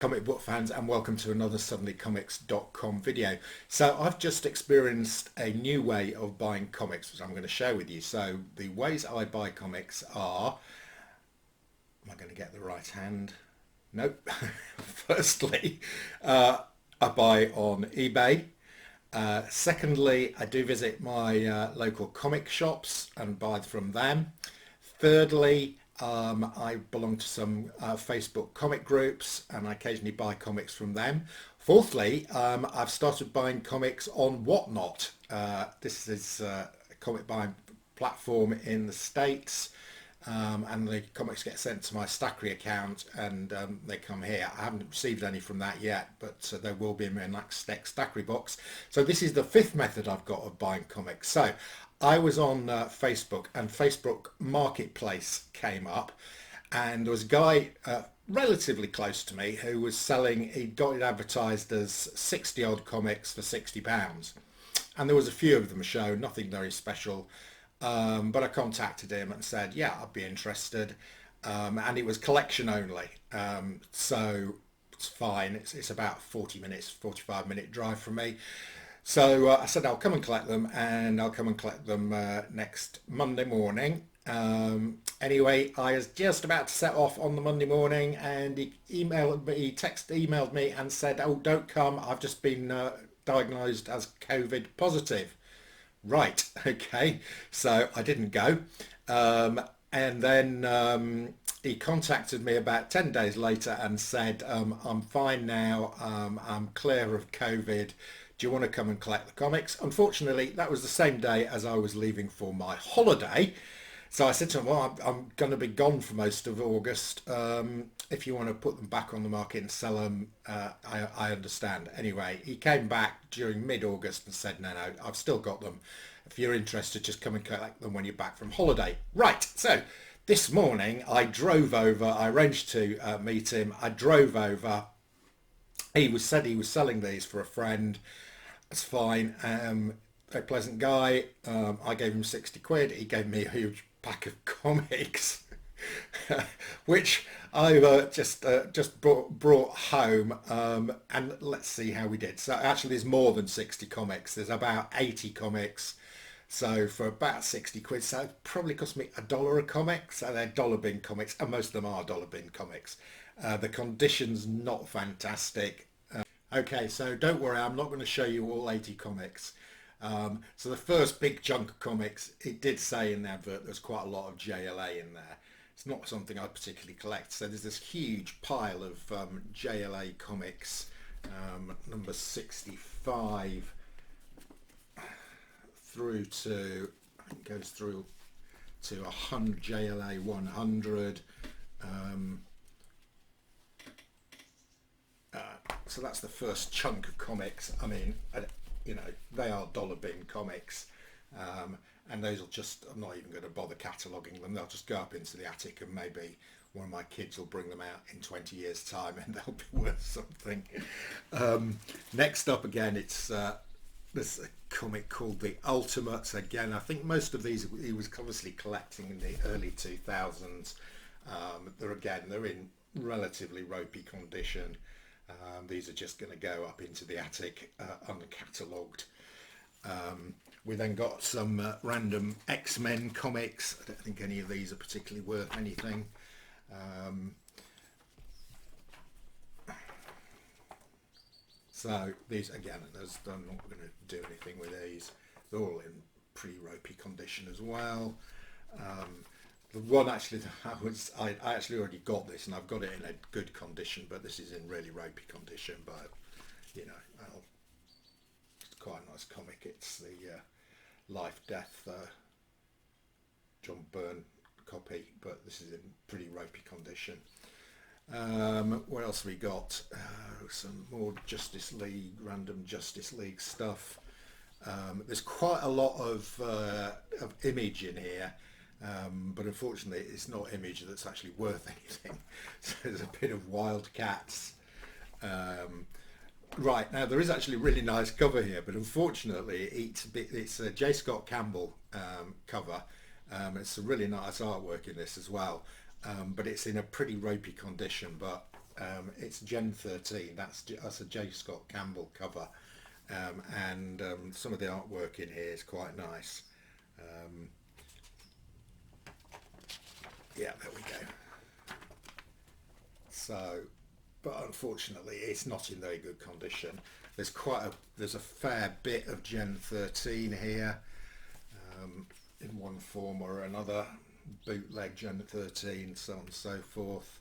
Comic book fans, and welcome to another suddenlycomics.com video. So I've just experienced a new way of buying comics, which I'm going to share with you. So the ways I buy comics are, am I going to get the right hand? Nope. Firstly, I buy on eBay. Secondly, I do visit my local comic shops and buy from them. Thirdly, I belong to some Facebook comic groups and I occasionally buy comics from them. Fourthly, I've started buying comics on Whatnot. This is a comic buying platform in the States. And the comics get sent to my Stackery account and they come here. I haven't received any from that yet, but there will be in my next Stackery box. So this is the fifth method I've got of buying comics. So I was on Facebook and Facebook Marketplace came up, and there was a guy relatively close to me who was selling, he got it advertised as 60 odd comics for £60. And there was a few of them shown, nothing very special. But I contacted him and said, yeah, I'd be interested. And it was collection only. So it's fine. It's about 40 minutes, 45-minute drive from me. So I said, I'll come and collect them, and I'll come and collect them next Monday morning. Anyway, I was just about to set off on the Monday morning, and he emailed me and said, oh, don't come. I've just been diagnosed as COVID positive. Right, okay, so I didn't go. And then he contacted me about 10 days later and said, I'm fine now, I'm clear of COVID. Do you want to come and collect the comics? Unfortunately, that was the same day as I was leaving for my holiday. So I said to him, well, I'm going to be gone for most of August. If you want to put them back on the market and sell them, I understand. Anyway, he came back during mid-August and said, no, I've still got them. If you're interested, just come and collect them when you're back from holiday. Right, so this morning I drove over. I arranged to meet him. I drove over. Said he was selling these for a friend. That's fine. Very pleasant guy. I gave him 60 quid. He gave me a huge pack of comics, which I've just brought home. And let's see how we did. So actually, there's more than 60 comics. There's about 80 comics. So for about 60 quid, so it probably cost me $1 a comic. So they're dollar bin comics, and most of them are dollar bin comics. The condition's not fantastic. Okay, so don't worry, I'm not going to show you all 80 comics. So the first big chunk of comics, it did say in the advert there's quite a lot of JLA in there. It's not something I particularly collect. So there's this huge pile of JLA comics, number 65 through to, I think it goes through to 100, JLA 100. So that's the first chunk of comics. I mean, they are dollar bin comics, and those will just, I'm not even going to bother cataloguing them. They'll just go up into the attic, and maybe one of my kids will bring them out in 20 years time and they'll be worth something. Next up again, it's this comic called The Ultimates. Again, I think most of these he was obviously collecting in the early 2000s. They're in relatively ropey condition. These are just going to go up into the attic uncatalogued. We then got some random X-Men comics. I don't think any of these are particularly worth anything. So these, again, I'm not going to do anything with these. They're all in pretty ropey condition as well. The one actually that I actually already got this, and I've got it in a good condition, but this is in really ropey condition. But it's quite a nice comic. It's the Life Death John Byrne copy, but this is in pretty ropey condition. What else have we got? Some more Justice League, random Justice League stuff. There's quite a lot of Image in here. But unfortunately it's not Image that's actually worth anything. So there's a bit of Wildcats. Right, now there is actually a really nice cover here, but unfortunately it's a J. Scott Campbell cover. It's a really nice artwork in this as well, but it's in a pretty ropey condition. But It's Gen 13. That's a J. Scott Campbell cover, and some of the artwork in here is quite nice. Yeah, there we go. So, but unfortunately, it's not in very good condition. There's a fair bit of Gen 13 here, in one form or another, bootleg Gen 13, so on and so forth.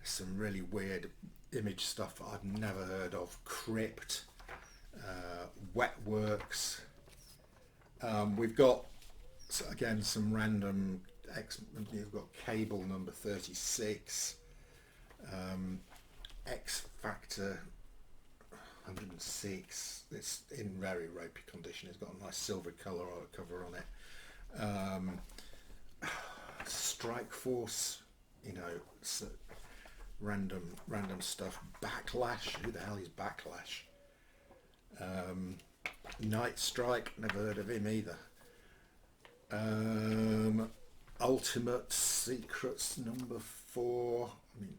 Some really weird image stuff that I've never heard of. Crypt, Wetworks. We've got, again, some random you've got Cable number 36, X Factor 106. It's in very ropey condition. It's got a nice silver colour cover on it. Strike Force, you know, random stuff. Backlash. Who the hell is Backlash? Night Strike. Never heard of him either. Ultimate Secrets number 4. I mean,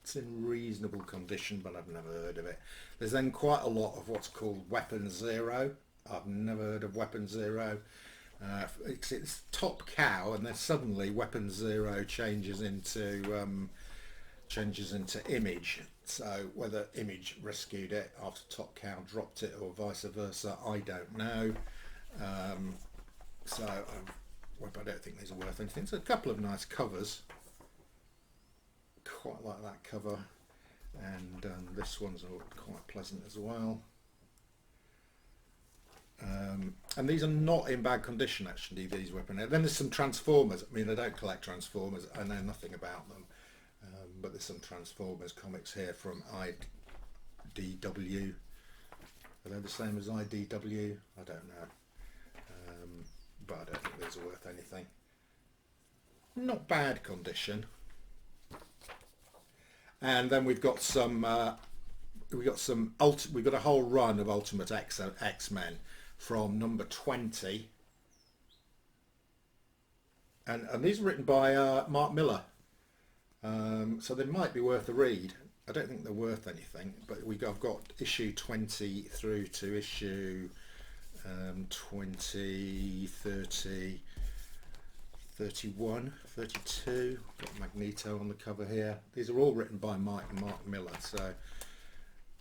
it's in reasonable condition, but I've never heard of it. There's then quite a lot of what's called Weapon Zero. I've never heard of Weapon Zero. It's Top Cow, and then suddenly Weapon Zero changes into Image. So whether Image rescued it after Top Cow dropped it, or vice versa, I don't know. I don't think these are worth anything. It's a couple of nice covers. Quite like that cover, and this one's quite pleasant as well. And these are not in bad condition, actually, these weapons. Then there's some Transformers. I mean, I don't collect Transformers. I know nothing about them. But there's some Transformers comics here from IDW. Are they the same as IDW? I don't know. But I don't think these are worth anything. Not bad condition. And then we've got we've got a whole run of Ultimate Exo X-Men from number 20. And these are written by Mark Millar. So they might be worth a read. I don't think they're worth anything, but I've got issue 20 through to issue 20, 30, 31, 32. Got Magneto on the cover here. These are all written by Mark Millar, so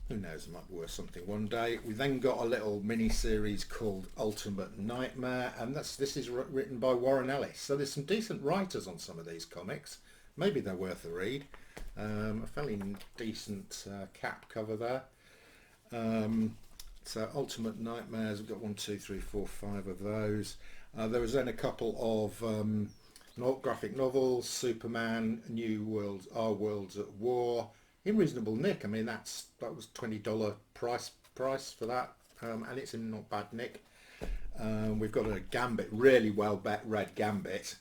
who knows, it might be worth something one day. We then got a little mini series called Ultimate Nightmare, and this is written by Warren Ellis. So there's some decent writers on some of these comics. Maybe they're worth a read. A fairly decent cap cover there. So Ultimate Nightmares, we've got 1, 2, 3, 4, 5 of those. There was then a couple of graphic novels, Superman, New Worlds, Our Worlds at War, in reasonable nick. I mean, that was $20 price for that, and it's in not bad nick. We've got a Gambit, really well read Gambit.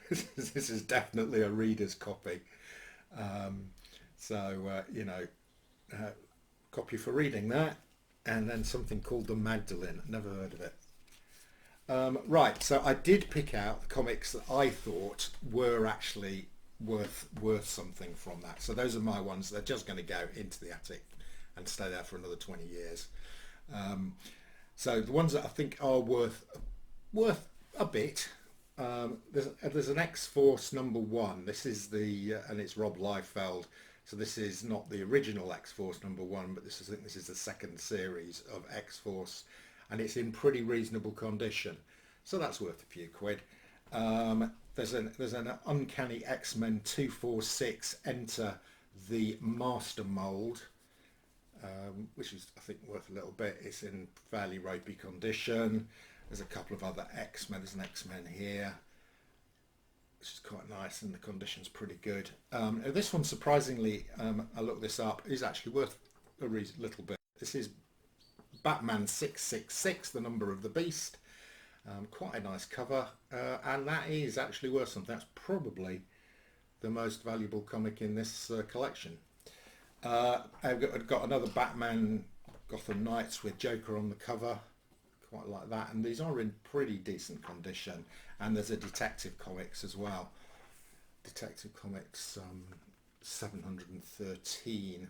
This is definitely a reader's copy. You know, copy for reading that. And then something called The Magdalene. Never heard of it. Right, so I did pick out the comics that I thought were actually worth something from that. So those are my ones. They're just going to go into the attic and stay there for another 20 years. So the ones that I think are worth a bit. There's an X-Force number 1. This is and it's Rob Liefeld. So this is not the original X-Force number 1, but I think this is the second series of X-Force, and it's in pretty reasonable condition. So that's worth a few quid. There's an Uncanny X-Men 246 Enter the Master Mold, which is, I think, worth a little bit. It's in fairly ropey condition. There's a couple of other X-Men. There's an X-Men here, which is quite nice, and the condition's pretty good. This one, surprisingly, I looked this up, is actually worth a little bit. This is Batman 666, the number of the beast. Quite a nice cover, and that is actually worth something. That's probably the most valuable comic in this collection. I've got another Batman Gotham Knights with Joker on the cover. Quite like that, and these are in pretty decent condition. And there's a Detective Comics as well. Detective Comics 713.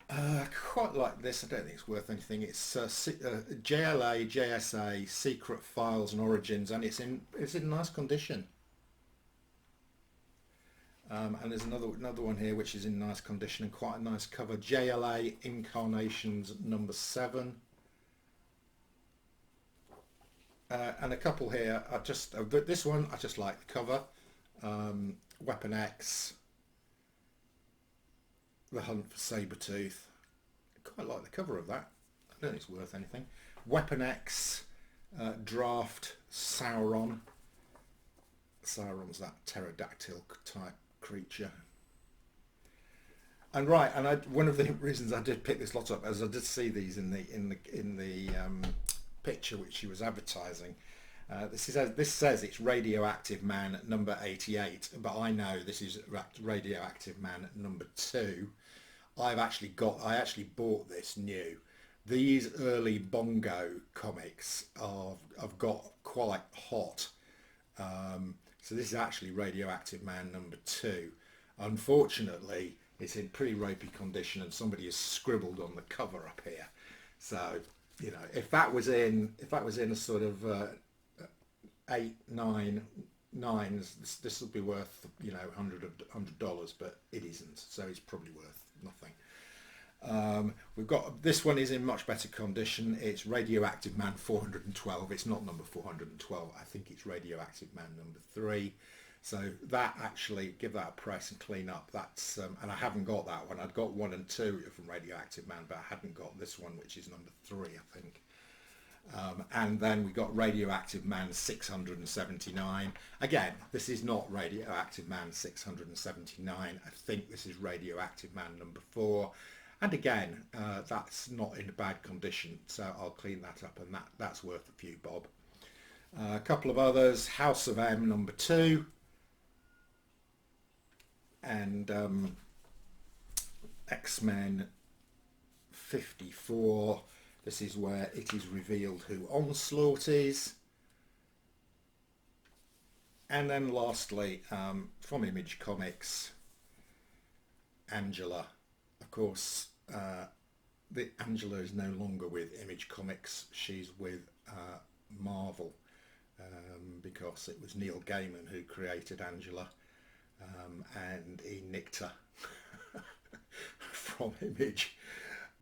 Quite like this. I don't think it's worth anything. It's JLA, JSA, Secret Files and Origins, and it's in nice condition. And there's another one here which is in nice condition and quite a nice cover. JLA Incarnations number 7. And a couple here. This one I just like the cover. Weapon X, The Hunt for Sabretooth. I quite like the cover of that. I don't think it's worth anything. Weapon X, Draft Sauron. Sauron's that pterodactyl type creature. And right, and one of the reasons I did pick this lot up, as I did see these in the picture which she was advertising. This says it's Radioactive Man number 88, but I know this is Radioactive Man number 2. I actually bought this new. These early Bongo comics have got quite hot. So this is actually Radioactive Man number 2. Unfortunately, it's in pretty ropey condition, and somebody has scribbled on the cover up here. So, you know, if that was in a sort of 8, 9, 9s, this would be worth, you know, $100, but it isn't. So it's probably worth nothing. We've got, this one is in much better condition. It's Radioactive Man 412. It's not number 412. I think it's Radioactive Man number 3. So that, actually, give that a press and clean up. That's and I haven't got that one. I'd got 1 and 2 from Radioactive Man, but I hadn't got this one, which is number 3, I think. And then we got Radioactive Man 679. Again, this is not Radioactive Man 679. I think this is Radioactive Man number 4. And again, that's not in bad condition, so I'll clean that up, and that's worth a few bob. A couple of others, House of M number 2, and X-Men 54. This is where it is revealed who Onslaught is. And then lastly, from Image Comics, Angela. Of course, Angela is no longer with Image Comics. She's with Marvel, because it was Neil Gaiman who created Angela, and he nicked her from Image.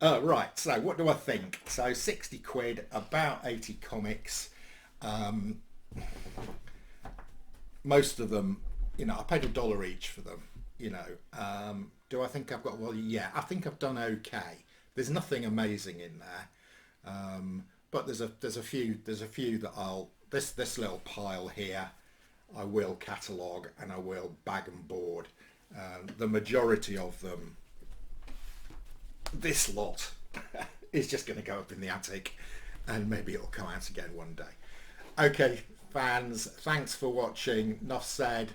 Right, so what do I think? So 60 quid, about 80 comics. Most of them, you know, I paid $1 each for them, you know. Do I think I've got, well, yeah, I think I've done okay. There's nothing amazing in there. But there's a few that I'll, this little pile here, I will catalogue and I will bag and board. The majority of them, this lot is just going to go up in the attic, and maybe it'll come out again one day. Okay, fans, thanks for watching. Enough said.